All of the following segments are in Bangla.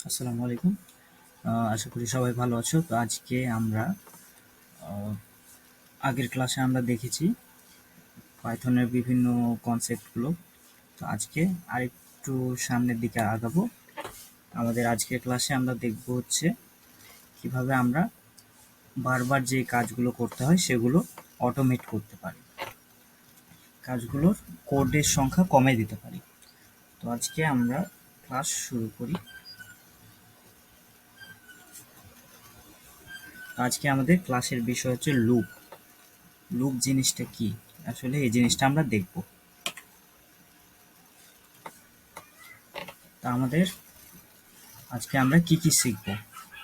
আসসালামু আলাইকুম। আশা করি সবাই ভালো আছো। তো আজকে আমরা আগের ক্লাসে আমরা দেখেছি পাইথনের বিভিন্ন কনসেপ্টগুলো। তো আজকে আরেকটু সামনের দিকে আগাবো। আমাদের আজকের ক্লাসে আমরা দেখব হচ্ছে কিভাবে আমরা বারবার যে কাজগুলো করতে হয় সেগুলো অটোমেট করতে পারি, কাজগুলোর কোডের সংখ্যা কমে দিতে পারি। তো আজকে আমরা ক্লাস শুরু করি। আজকে আমাদের ক্লাসের বিষয় হচ্ছে লুপ। লুপ জিনিসটা কি, আসলে এই জিনিসটা আমরা দেখব। তা আমাদের আজকে আমরা কি কি শিখব।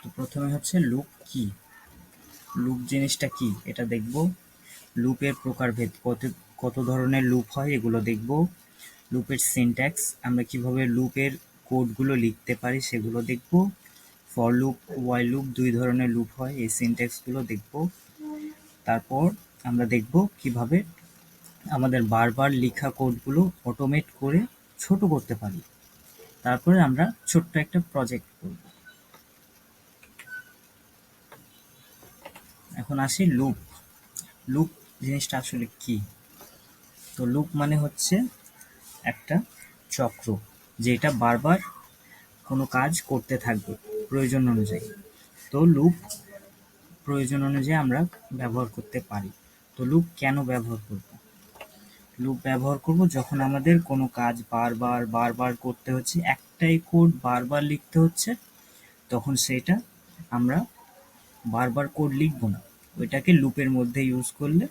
তো প্রথমে হচ্ছে লুপ কি, লুপ জিনিসটা কি এটা দেখব। লুপের প্রকারভেদ, কত কত ধরনের লুপ হয় এগুলো দেখব। লুপের সিনট্যাক্স, আমরা কিভাবে লুপের কোডগুলো লিখতে পারি সেগুলো দেখব। ফর লুপ, ওয়াইল লুপ, দুই ধরনের লুপ হয়, এই সিনট্যাক্সগুলো দেখব। তারপর আমরা দেখব কিভাবে আমাদের বারবার লেখা কোডগুলো অটোমেট করে ছোট করতে পারি। তারপরে আমরা ছোট্ট একটা প্রজেক্ট করব। এখন আসি লুপ। লুপ জিনিসটা আসলে কি? তো লুপ মানে হচ্ছে একটা চক্র, যেটা বারবার কোনো কাজ করতে থাকবে প্রয়োজন অনুযায়ী। তো লুপ প্রয়োজন অনুযায়ী আমরা ব্যবহার করতে পারি। তো লুপ কেন ব্যবহার করব? লুপ ব্যবহার করব যখন আমাদের কোনো কাজ বারবার বারবার করতে হচ্ছে, একটাই কোড বারবার লিখতে হচ্ছে, তখন সেটা আমরা বারবার কোড লিখব না, ওইটাকে লুপের মধ্যে ইউজ করলে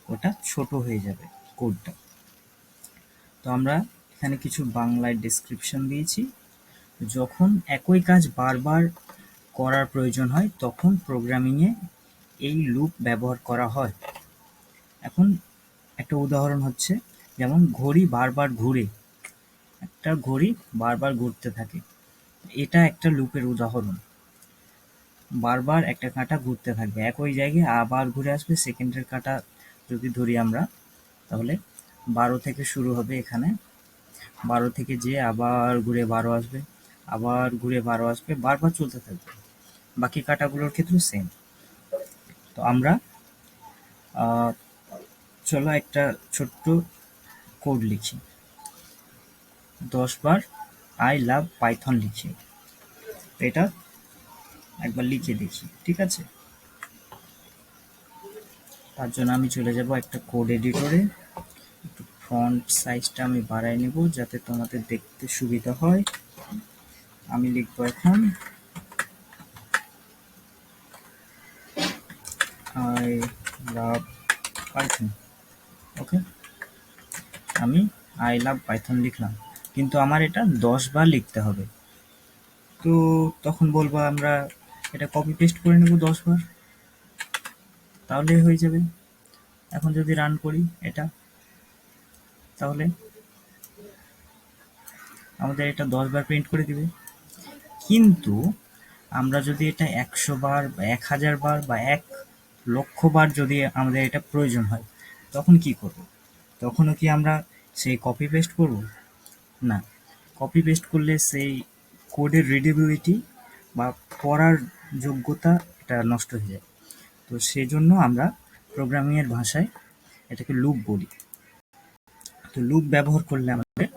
ওটা ছোট হয়ে যাবে কোডটা। তো আমরা এখানে কিছু বাংলায় ডেসক্রিপশন দিয়েছি। যখন একই কাজ বারবার করার প্রয়োজন হয় তখন প্রোগ্রামিংয়ে এই লুপ ব্যবহার করা হয়। এখন একটা উদাহরণ হচ্ছে, যেমন ঘড়ি বারবার ঘুরে, একটা ঘড়ি বারবার ঘুরতে থাকে, এটা একটা লুপের উদাহরণ। বারবার একটা কাঁটা ঘুরতে থাকবে একই জায়গায়, আবার ঘুরে আসবে। সেকেন্ডের কাঁটা যদি ধরি আমরা, তাহলে 12 থেকে শুরু হবে, এখানে 12 থেকে যেয়ে আবার ঘুরে 12 আসবে, আবার ঘুরে 12 আসবে, বারবার চলতে থাকবে। বাকি কাঁটাগুলোর ক্ষেত্রেও সেম। তো আমরা চলো একটা ছোট্ট কোড লিখি। 10 বার আই লাভ পাইথন লিখি। এটা একবার লিখে দেখি, ঠিক আছে? তার জন্য আমি চলে যাব একটা কোড এডিটরে। একটু ফন্ট সাইজটা আমি বাড়াই নেব যাতে তোমাদের দেখতে সুবিধা হয়। আমি লিখবো এখন আই লাভ পাইথন। ওকে, আমি আই লাভ পাইথন লিখলাম, কিন্তু আমার এটা 10 বার লিখতে হবে। তো তখন বলবো আমরা এটা কপি পেস্ট করে নেব 10 বার, তাহলে হয়ে যাবে। এখন যদি রান করি এটা, তাহলে আমাদের এটা 10 বার প্রিন্ট করে দিবে। কিন্তু আমরা যদি এটা 100 বার বা 1000 বার বা 1 লক্ষ বার যদি আমাদের এটা প্রয়োজন হয়, তখন কি করব? তখনও কি আমরা সেই কপি পেস্ট করব? না, কপি পেস্ট করলে সেই কোডের রিডেবিলিটি বা পড়ার যোগ্যতা এটা নষ্ট হয়ে যায়। তো সেজন্য আমরা প্রোগ্রামিংয়ের ভাষায় এটাকে লুপ বলি। তো লুপ ব্যবহার করলে আমাদের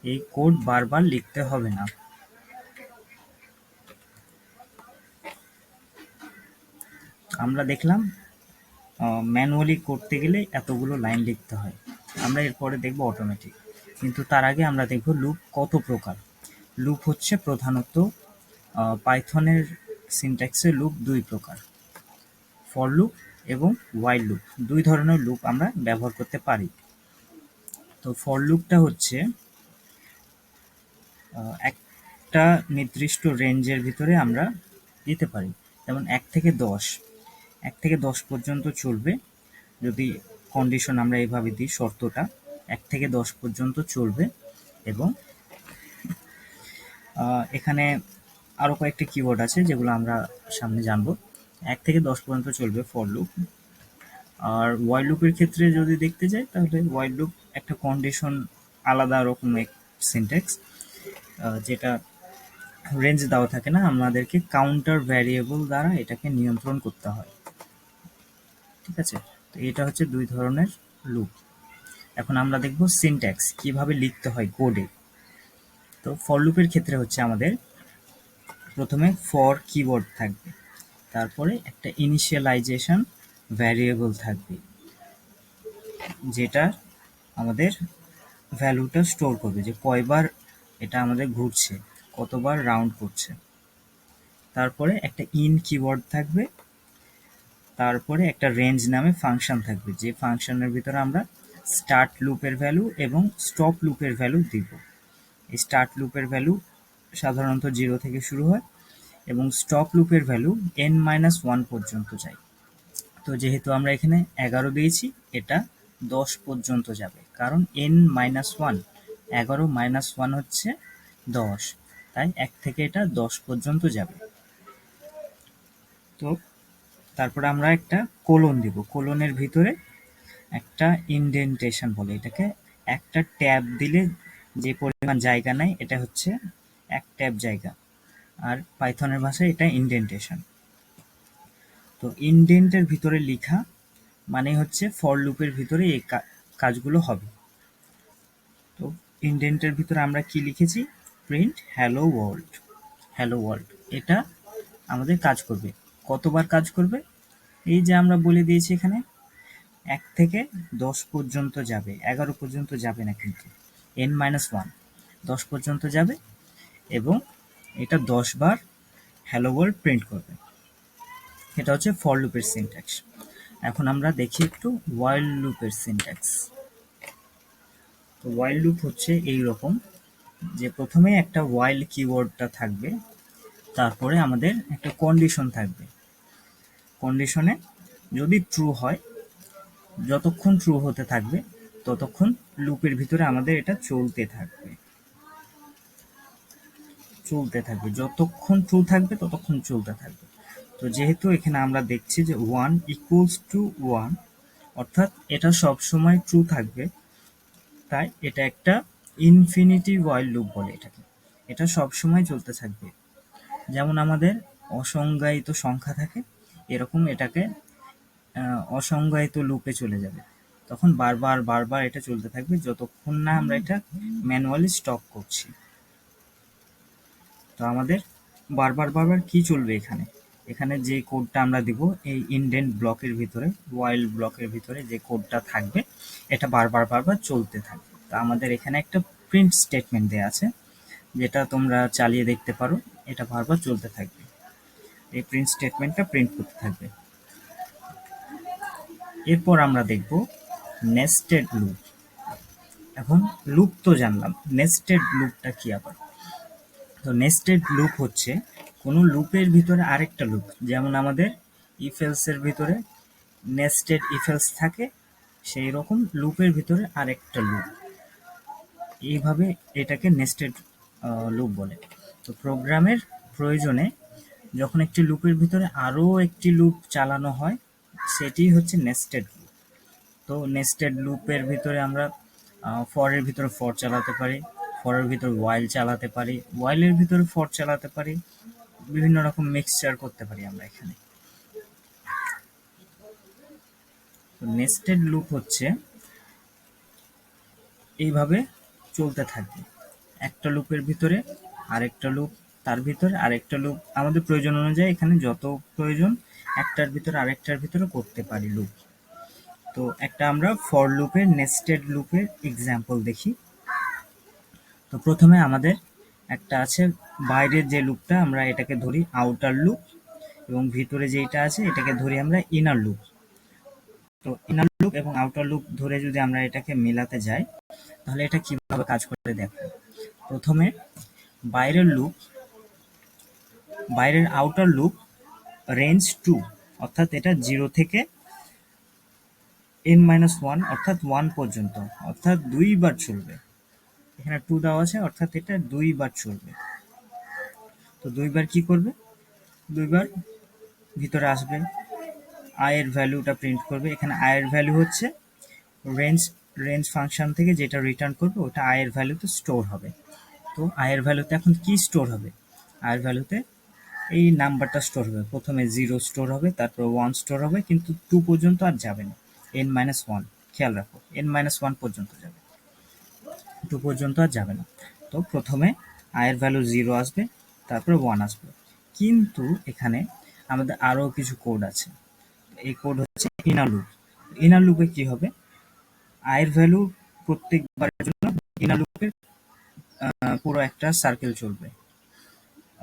এই কোড বারবার লিখতে হবে না। আমরা দেখলাম ম্যানুয়ালি করতে গেলে এতগুলো লাইন লিখতে হয়, আমরা এরপরে দেখব অটোমেটিক। কিন্তু তার আগে আমরা দেখব লুপ কত প্রকার। লুপ হচ্ছে প্রধানত পাইথনের সিনট্যাক্সে লুপ দুই প্রকার, ফর লুপ এবং ওয়াইল লুপ। দুই ধরনের লুপ আমরা ব্যবহার করতে পারি। তো ফর লুপটা হচ্ছে একটা নির্দিষ্ট রেঞ্জের ভিতরে আমরা দিতে পারি, যেমন 1 থেকে 10 পর্যন্ত চলবে। যদি কন্ডিশন আমরা এইভাবে দিই, শর্তটা 1 থেকে 10 পর্যন্ত চলবে। এবং এখানে আরও কয়েকটি কিওয়ার্ড আছে যেগুলো আমরা সামনে জানবো। 1 থেকে 10 পর্যন্ত চলবে ফর লুপ। আর ওয়াইল লুপের ক্ষেত্রে যদি দেখতে যাই, তাহলে ওয়াইল লুপ একটা কন্ডিশন, আলাদা রকমের সিনট্যাক্স, যেটা রেঞ্জ দেওয়া থাকে না, আমাদেরকে কাউন্টার ভ্যারিয়েবল দ্বারা এটাকে নিয়ন্ত্রণ করতে হয়। ঠিক আছে, তো এটা হচ্ছে 2 ধরনের লুপ। এখন আমরা দেখব সিনট্যাক্স কিভাবে লিখতে হয় কোডে। তো ফর লুপের ক্ষেত্রে হচ্ছে আমাদের প্রথমে ফর কিওয়ার্ড থাকবে, তারপরে একটা ইনিশিয়ালাইজেশন ভ্যারিয়েবল থাকবে যেটা আমাদের ভ্যালুটা স্টোর করবে, যে কয়বার এটা আমাদের ঘুরছে, কতবার রাউন্ড করছে। তারপরে একটা ইন কিওয়ার্ড থাকবে, তারপরে একটা রেঞ্জ নামে ফাংশন থাকবে, যে ফাংশনের ভিতরে আমরা স্টার্ট লুপের ভ্যালু এবং স্টপ লুপের ভ্যালু দিব। এই স্টার্ট লুপের ভ্যালু সাধারণত 0 থেকে শুরু হয় এবং স্টপ লুপের ভ্যালু n-1 পর্যন্ত যায়। তো যেহেতু আমরা এখানে 11 দিয়েছি, এটা 10 পর্যন্ত যাবে, কারণ n-1, 11 - 1 হচ্ছে 10, তাই 1 থেকে এটা 10 পর্যন্ত যাবে। তো তারপরে আমরা একটা কোলন দিব, কোলনের ভিতরে একটা ইনডেন্টেশন বলে এটাকে। একটা ট্যাব দিলে যে পরিমাণ জায়গা নেয় এটা হচ্ছে 1 ট্যাব জায়গা, আর পাইথনের ভাষায় এটা ইনডেন্টেশন। তো ইনডেন্টের ভিতরে লেখা মানে হচ্ছে ফর লুপের ভিতরে এই কাজগুলো হবে। তো ইনডেন্টের ভিতরে আমরা কি লিখেছি, print hello world. Hello world এটা আমাদের কাজ করবে। কতবার কাজ করবে, এই যে আমরা বলে দিয়েছি এখানে 1 থেকে 10 পর্যন্ত যাবে, 11 পর্যন্ত যাবে না কিন্তু, n-1 10 পর্যন্ত যাবে এবং এটা 10 বার হ্যালো ওয়ার্ল্ড প্রিন্ট করবে। এটা হচ্ছে ফর লুপের সিনট্যাক্স। এখন আমরা দেখি একটু ওয়াইল লুপের সিনট্যাক্স। তো ওয়াইল লুপ হচ্ছে এই রকম, যে প্রথমে একটা ওয়াইল কিওয়ার্ডটা থাকবে, তারপরে আমাদের একটা কন্ডিশন থাকবে। কন্ডিশনে যদি ট্রু হয়, যতক্ষণ ট্রু হতে থাকবে ততক্ষণ লুপের ভিতরে আমাদের এটা চলতে থাকবে, যতক্ষণ ট্রু থাকবে ততক্ষণ চলতে থাকবে। তো যেহেতু এখানে আমরা দেখছি যে 1 = 1, অর্থাৎ এটা সব সময় ট্রু থাকবে, তাই এটা একটা ইনফিনিটি ওয়াইল লুপ বলে এটাকে। এটা সব সময় চলতে থাকবে। যেমন আমাদের অসংজ্ঞায়িত সংখ্যা থাকে, এরকম এটাকে অসংজ্ঞায়িত লুপে চলে যাবে। তখন বারবার বারবার এটা চলতে থাকবে যতক্ষণ না আমরা এটা ম্যানুয়ালি স্টপ করছি। তো আমাদের বারবার বারবার কি চলবে, এখানে এখানে যে কোডটা আমরা দিব এই ইনডেন্ট ব্লকের ভিতরে, ওয়াইল ব্লকের ভিতরে যে কোডটা থাকবে এটা বারবার বারবার চলতে থাকবে। তো আমাদের এখানে একটা প্রিন্ট স্টেটমেন্ট দেওয়া আছে, যেটা তোমরা চালিয়ে দেখতে পারো, এটা বারবার চলতে থাকবে। এই প্রিন্ট স্টেটমেন্টটা প্রিন্ট করতে থাকবে। এরপর আমরা দেখব নেস্টেড লুপ। এখন লুপ তো জানলাম, নেস্টেড লুপটা কি আবার? তো নেস্টেড লুপ হচ্ছে কোনো লুপের ভিতরে আরেকটা লুপ, যেমন আমাদের ইফ এলসের ভিতরে নেস্টেড ইফ এলস থাকে, সেই রকম লুপের ভিতরে আরেকটা লুপ। এইভাবে এটাকে নেস্টেড লুপ বলে। তো প্রোগ্রামের প্রয়োজনে যখন একটি লুপের ভিতরে আরও একটি লুপ চালানো হয়, সেটি হচ্ছে নেস্টেড লুপ। তো নেস্টেড লুপের ভিতরে আমরা ফরের ভিতরে ফর চালাতে পারি, ফরের ভিতরে ওয়াইল চালাতে পারি, ওয়াইলের ভিতরে ফর চালাতে পারি, বিভিন্ন রকম মিক্সচার করতে পারি আমরা এখানে। তো নেস্টেড লুপ হচ্ছে এইভাবে চলতে থাকবে, একটা লুপের ভিতরে আরেকটা লুপ, তার ভিতরে আরেকটা লুপ, আমাদের প্রয়োজন অনুযায়ী এখানে যত প্রয়োজন একটার ভিতরে আরেকটার ভিতরে করতে পারি লুপ। তো একটা আমরা ফর লুপের নেস্টেড লুপের এক্সাম্পল দেখি। তো প্রথমে আমাদের একটা আছে বাইরের যে লুপটা, আমরা এটাকে ধরি আউটার লুপ, এবং ভিতরে যেটা আছে এটাকে ধরি আমরা ইনার লুপ। তো ইনার লুপ এবং আউটার লুপ ধরে যদি আমরা এটাকে মেলাতে যাই, তাহলে এটা কিভাবে কাজ করে দেখো। প্রথমে বাইরের লুপ, বাইরের আউটার লুপ রেঞ্জ 2, অর্থাৎ এটা 0 থেকে n-1 অর্থাৎ 1 পর্যন্ত, অর্থাৎ 2 বার চলবে। এখানে 2 দেওয়া আছে, অর্থাৎ এটা 2 বার চলবে। তো 2 বার কি করবে, 2 বার ভিতরে আসবে, আয়ের ভ্যালুটা প্রিন্ট করবে। এখানে আয়ের ভ্যালু হচ্ছে রেঞ্জ, রেঞ্জ ফাংশন থেকে যেটা রিটার্ন করবে ওটা আয়ের ভ্যালুতে স্টোর হবে। তো আয়ের ভ্যালুতে এখন কি স্টোর হবে, আয়ের ভ্যালুতে এই নাম্বারটা স্টোর হবে, প্রথমে 0 স্টোর হবে, তারপর 1 স্টোর হবে, কিন্তু 2 পর্যন্ত আর যাবে না, n-1, খেয়াল রাখো n-1 পর্যন্ত যাবে, 2 পর্যন্ত আর যাবে না। তো প্রথমে আয়ের ভ্যালু 0 আসবে, তারপরে 1 আসবে। কিন্তু এখানে আমাদের আরও কিছু কোড আছে। এই কোড হচ্ছে ইনার লুপ। ইনার লুপে কি হবে, আয়ের ভ্যালু প্রত্যেকবারের জন্য ইনার লুপের পুরো একটা সার্কেল চলবে।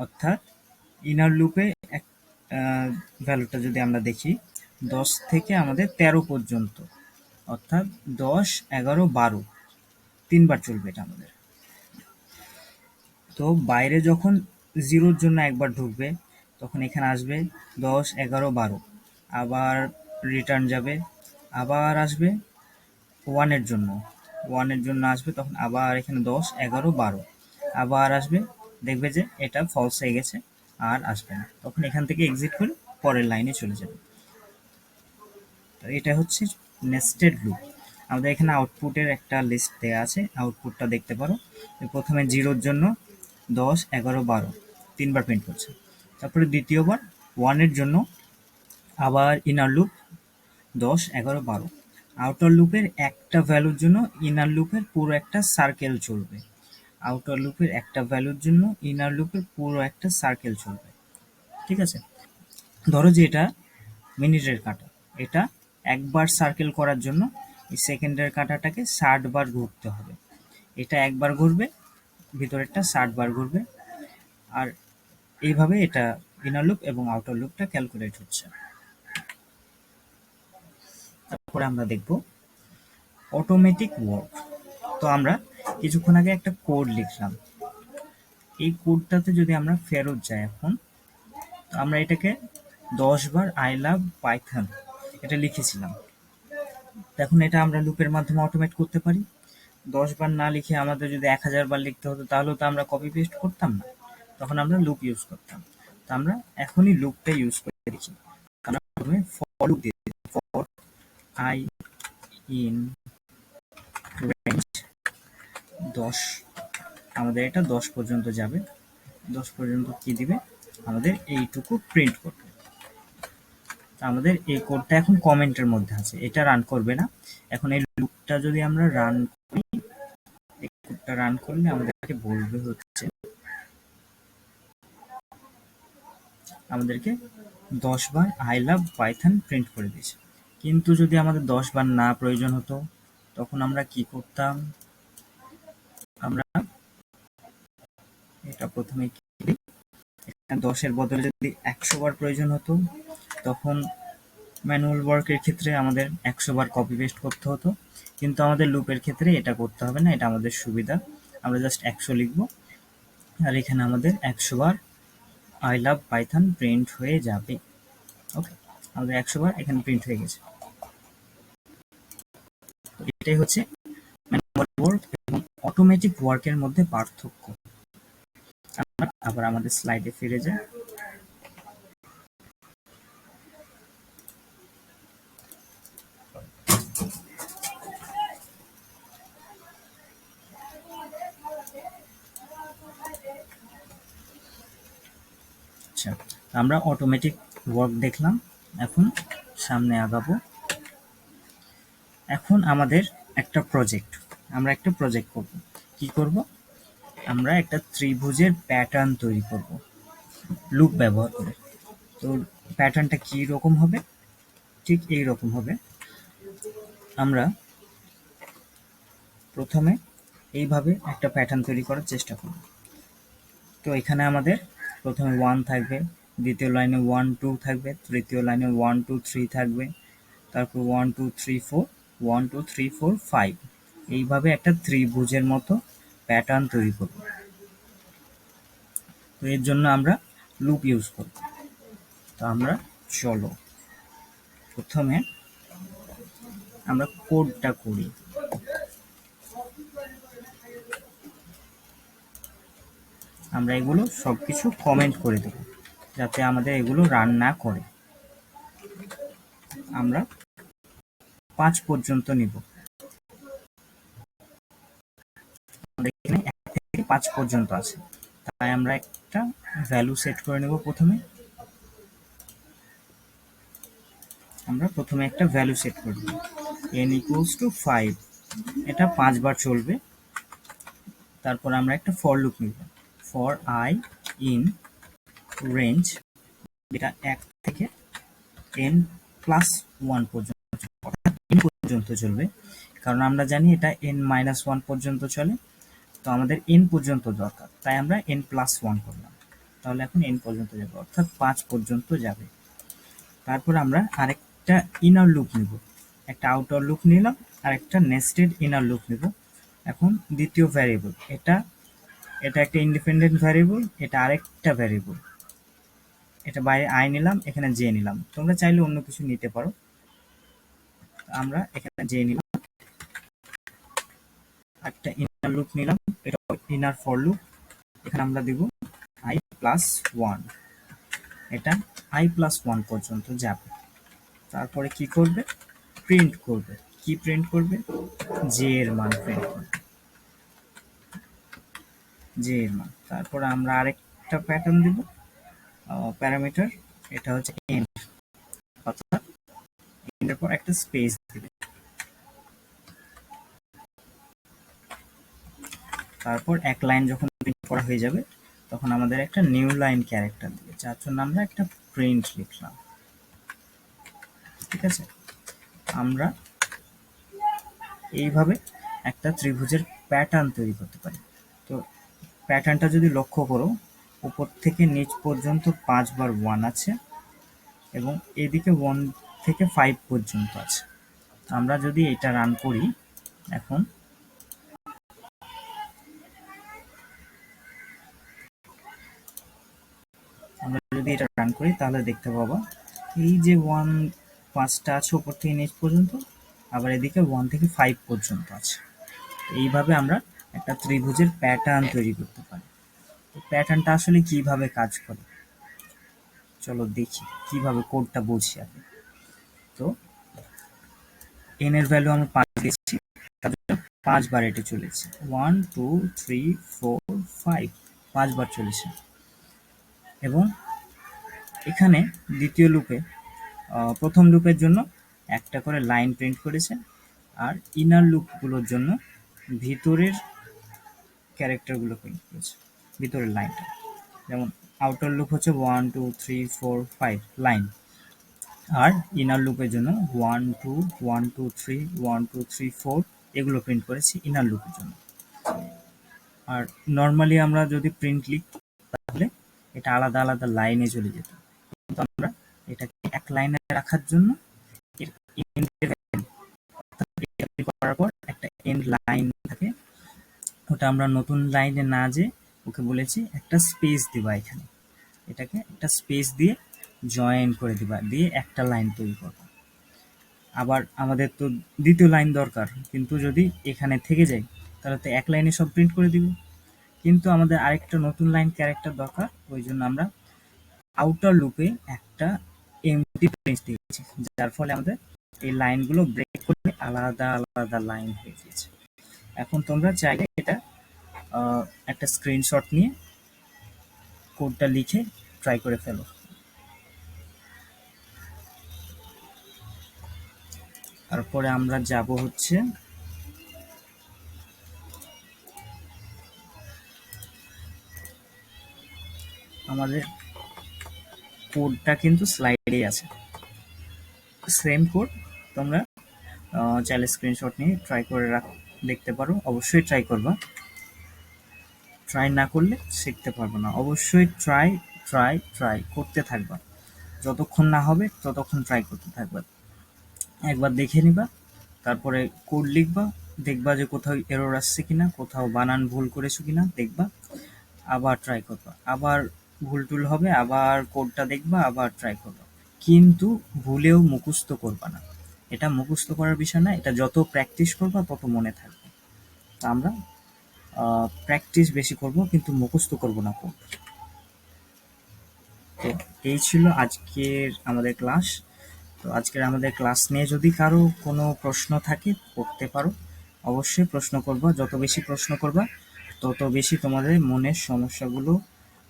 অর্থাৎ ইনার লুপে এক ভ্যালুটা যদি আমরা দেখি 10 থেকে আমাদের 13 পর্যন্ত, অর্থাৎ 10, 11, 12 তিনবার চলবে এটা আমাদের। তো বাইরে যখন 0-র জন্য একবার ঢুকবে, তখন এখানে আসবে 10, 11, 12, আবার রিটার্ন যাবে, আবার আসবে 1-এর জন্য, 1-এর জন্য আসবে, তখন আবার এখানে 10, 11, 12 আবার আসবে, দেখবে যে এটা ফলস হয়ে গেছে, আর আসবে না, তখন এখান থেকে এক্সিট করে পরের লাইনে চলে যাবে। তো এটা হচ্ছে নেস্টেড লুপ। আমাদের এখানে আউটপুটের একটা লিস্ট দেওয়া আছে, আউটপুটটা দেখতে পারো। প্রথমে 0-র জন্য 10, 11, 12 তিনবার প্রিন্ট করছে, তারপরে দ্বিতীয়বার 1-এর জন্য আবার ইনার লুপ 10, 11, 12। আউটার লুপের একটা ভ্যালুর জন্য ইনার লুপের পুরো একটা সার্কেল চলবে, আউটার লুপের একটা ভ্যালুর জন্য ইনার লুপের পুরো একটা সার্কেল চলবে। ঠিক আছে, ধরো যে এটা মিনিটের কাঁটা, এটা একবার সার্কেল করার জন্য এই সেকেন্ডের কাঁটাটাকে 60 বার ঘুরতে হবে। এটা একবার ঘুরবে, ভিতরেরটা 60 বার ঘুরবে, আর এইভাবে এটা ইনার লুপ এবং আউটার লুপটা ক্যালকুলেট হচ্ছে। তারপরে আমরা দেখব অটোমেটিক ওয়ার্ক। তো আমরা কিছুক্ষণ আগে একটা কোড লিখলাম, এই কোডটাতে যদি আমরা ফেরত যাই এখন, তো আমরা এটাকে 10 বার আই লাভ পাইথন এটা লিখেছিলাম। এখন এটা আমরা লুপের মাধ্যমে অটোমেট করতে পারি। 10 বার না লিখে আমাদের যদি 1000 বার লিখতে হতো, তাহলেও তো আমরা কপি পেস্ট করতাম না, তখন আমরা লুপ ইউজ করতাম। তো আমরা এখনই লুপটা ইউজ করে দেখি। আমরা প্রথমে ফর লুপ দিয়ে দিই, ফর আই ইন রেঞ্জ 10, আমাদের এটা 10 পর্যন্ত যাবে। 10 পর্যন্ত কি দিবে, আমাদের এইটুকু প্রিন্ট করবে। আমাদের এই কোডটা এখন কমেন্টের মধ্যে আছে, এটা রান করবে না। এখন এই লুপটা যদি আমরা রান করি, এই কোডটা রান করলে আমাদেরকে বলবে হচ্ছে আমাদেরকে 10 বার আই লাভ পাইথন প্রিন্ট করে দিয়েছে। কিন্তু যদি আমাদের 10 বার না প্রয়োজন হতো, তখন আমরা কি করতাম, আমরা এটা প্রথমে 10-এর বদলে যদি 100 বার প্রয়োজন হতো, তখন ম্যানুয়াল ওয়ার্কের ক্ষেত্রে আমাদের 100 বার কপি পেস্ট করতে হতো। কিন্তু আমাদের লুপের ক্ষেত্রে এটা করতে হবে না, এটা আমাদের সুবিধা। আমরা জাস্ট 100 লিখব, আর এখানে আমাদের 100 বার আই লাভ পাইথন প্রিন্ট হয়ে যাবে। ওকে, আমাদের 100 বার এখানে প্রিন্ট হয়ে গেছে। তো এটাই হচ্ছে ম্যানুয়াল ওয়ার্ক এবং অটোমেটিক ওয়ার্কের মধ্যে পার্থক্য। আমরা আবার আমাদের স্লাইডে ফিরে যাই। আচ্ছা, আমরা অটোমেটিক ওয়ার্ক দেখলাম, এখন সামনে আগাবো। এখন আমাদের একটা প্রজেক্ট, আমরা একটা প্রজেক্ট করব। কি করব, আমরা একটা ত্রিভুজের প্যাটার্ন তৈরি করব লুপ ব্যবহার করে। তো প্যাটার্নটা কি রকম হবে, ঠিক এই রকম হবে। আমরা প্রথমে এইভাবে একটা প্যাটার্ন তৈরি করার চেষ্টা করব। তো এখানে আমাদের প্রথমে 1 থাকবে, দ্বিতীয় লাইনে 1, 2 থাকবে, তৃতীয় লাইনে 1, 2, 3 থাকবে, তারপর 1, 2, 3, 4, 1, 2, 3, 4, 5, এইভাবে একটা ত্রিভুজের মতো প্যাটার্ন তৈরি করব। তো এর জন্য আমরা লুপ ইউজ করব। তো আমরা চলো প্রথমে আমরা কোডটা করি। আমরা এগুলো সবকিছু কমেন্ট করে দেব, যাতে আমাদের এগুলো রান না করে। আমরা 5 পর্যন্ত নিব, আমাদের এখানে 1 থেকে 5 পর্যন্ত আছে। তাই আমরা একটা ভ্যালু সেট করে নেব। প্রথমে একটা ভ্যালু সেট করব, n equals to 5, এটা 5 বার চলবে। তারপর আমরা একটা ফর লুপ নিব, ফর i in রেঞ্জ, এটা 1 থেকে n প্লাস 1 পর্যন্ত, অর্থাৎ n পর্যন্ত চলবে, কারণ আমরা জানি এটা n মাইনাস 1 পর্যন্ত চলে, তো আমাদের n পর্যন্ত দরকার, তাই আমরা n প্লাস 1 করলাম। তাহলে এখন n পর্যন্ত যাবে, অর্থাৎ 5 পর্যন্ত যাবে। তারপর আমরা আরেকটা ইনার লুপ নিব, একটা আউটার লুপ নিলাম আর একটা নেস্টেড ইনার লুপ নিব। এখন দ্বিতীয় ভ্যারিয়েবল, এটা একটা ইন্ডিপেন্ডেন্ট ভ্যারিয়েবল, এটা আরেকটা ভ্যারিয়েবল, এটা বাইরে i নিলাম, এখানে j নিলাম। তোমরা চাইলে অন্য কিছু নিতে পারো, আমরা এখানে j নিলাম। একটা ইনার লুপ নিলাম, এটা ইনার ফর লুপ, এখানে আমরা দিব i প্লাস 1, এটা i প্লাস 1 পর্যন্ত যাবে। তারপরে কি করবে, প্রিন্ট করবে। কি প্রিন্ট করবে, j এর মান প্রিন্ট করবে, j এর মান। তারপরে আমরা আরেকটা প্যাটার্ন দিব, প্যারামিটার, এটা হচ্ছে n, অর্থাৎ n এর পর একটা স্পেস দিবে। তারপর এক লাইন যখন প্রিন্ট করা হয়ে যাবে, তখন আমাদের একটা নিউ লাইন ক্যারেক্টার দিবে, যার জন্য আমরা একটা প্রিন্ট লিখলাম। ঠিক আছে, আমরা এইভাবে একটা ত্রিভুজের প্যাটার্ন তৈরি করতে পারি। তো প্যাটার্নটা যদি লক্ষ্য করো, উপর থেকে নিচ পর্যন্ত 5 বার 1 আছে এবং এদিকে 1 থেকে 5 পর্যন্ত আছে। আমরা যদি এটা রান করি, এখন আমরা যদি এটা রান করি তাহলে দেখতে পাবো এই যে 5টা আছে উপর থেকে নিচ পর্যন্ত, আবার এদিকে 1 থেকে 5 পর্যন্ত আছে। এইভাবে আমরা একটা ত্রিভুজের প্যাটার্ন তৈরি করতে পারি। প্যাটার্নটা আসলে কিভাবে কাজ করে, চলো দেখি কিভাবে কোডটা বুঝি আমি। তো n এর ভ্যালু আমরা 5 দিয়েছি, তার জন্য 5 বার এটা চলেছে, 1 2 3 4 5, 5 বার চলেছে। এবং এখানে দ্বিতীয় লুপে, প্রথম লুপের জন্য একটা করে লাইন প্রিন্ট করেছে, আর ইনার লুপগুলোর জন্য ভিতরের ক্যারেক্টারগুলো প্রিন্ট করেছে, ভিতরের লাইনটা। যেমন আউটার লুপ হচ্ছে 1 2 3 4 5 লাইন, আর ইনার লুপের জন্য 1 2 1 2 3 1 2 3 4 এগুলো প্রিন্ট করেছি ইনার লুপের জন্য। আর নর্মালি আমরা যদি প্রিন্ট লিখি তাহলে এটা আলাদা আলাদা লাইনে চলে যেত, কিন্তু আমরা এটাকে এক লাইনে রাখার জন্য করার পর একটা এন্ড লাইন থাকে, ওটা আমরা নতুন লাইনে না যে ওকে বলেছি একটা স্পেস দিবা, এখানে এটাকে একটা স্পেস দিয়ে জয়েন করে দিবা, দিয়ে একটা লাইন তৈরি করবা। আবার আমাদের তো দ্বিতীয় লাইন দরকার, কিন্তু যদি এখানে থেকে যায় তাহলে তো এক লাইনে সব প্রিন্ট করে দিব, কিন্তু আমাদের আরেকটা নতুন লাইন ক্যারেক্টার দরকার, ওই জন্য আমরা আউটার লুপে একটা এমটি প্রিন্ট দিয়েছি, যার ফলে আমাদের এই লাইনগুলো ব্রেক করে আলাদা আলাদা লাইন হয়ে গেছে। এখন তোমরা চাইলে এটা একটা স্ক্রিনশট নিয়ে কোডটা লিখে ট্রাই করে ফেলো। তারপরে আমরা যাব হচ্ছে আমাদের কোডটা কিন্তু স্লাইডেই আছে, সেম কোড। তোমরা চাইলে স্ক্রিনশট নিয়ে ট্রাই করে দেখতে পারো, অবশ্যই ট্রাই করবা, ট্রাই না করলে শিখতে পারবো না। অবশ্যই ট্রাই ট্রাই ট্রাই করতে থাকবা, যতক্ষণ না হবে ততক্ষণ ট্রাই করতে থাকবা। একবার দেখে নিবা, তারপরে কোড লিখবা, দেখবা যে কোথাও এরর আসছে কিনা, কোথাও বানান ভুল করেছো কিনা দেখবা, আবার ট্রাই করবা, আবার ভুল টুল হবে, আবার কোডটা দেখবা, আবার ট্রাই করবা। কিন্তু ভুলেও মুখস্থ করবা না, এটা মুখস্থ করার বিষয় না, এটা যত প্র্যাকটিস করবা তত মনে থাকবে। তা আমরা প্র্যাকটিস বেশি করব, কিন্তু মুখস্থ করব না কোড। তো এই ছিল আজকের আমাদের ক্লাস। তো আজকের আমাদের ক্লাস নিয়ে যদি কারো কোনো প্রশ্ন থাকে করতে পারো, অবশ্যই প্রশ্ন করবা, যত বেশি প্রশ্ন করবা তত বেশি তোমাদের মনের সমস্যাগুলো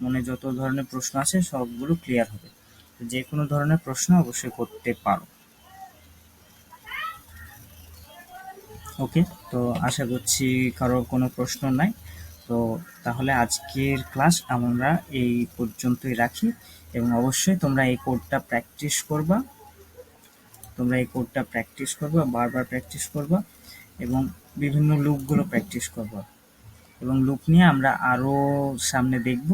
মনে যত ধরনের প্রশ্ন আছে সবগুলো ক্লিয়ার হবে। যে কোনো ধরনের প্রশ্ন অবশ্যই করতে পারো। ওকে, তো আশা করছি কারোর কোনো প্রশ্ন নাই। তো তাহলে আজকের ক্লাস আমরা এই পর্যন্তই রাখি, এবং অবশ্যই তোমরা এই কোডটা প্র্যাকটিস করবা, বারবার প্র্যাকটিস করবা, এবং বিভিন্ন লুপগুলো প্র্যাকটিস করবা, এবং লুপ নিয়ে আমরা আরও সামনে দেখব।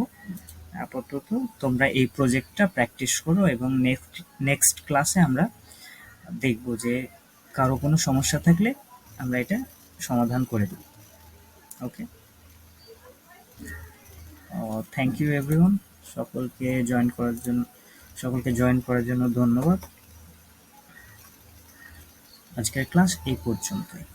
আপাতত তোমরা এই প্রজেক্টটা প্র্যাকটিস করো, এবং নেক্সট ক্লাসে আমরা দেখব যে কারো কোনো সমস্যা থাকলে আমরা এটা সমাধান করে দেব। ওকে, থ্যাংক ইউ এভরিওয়ান। সকলকে জয়েন করার জন্য ধন্যবাদ। আজকের ক্লাস এই পর্যন্তই।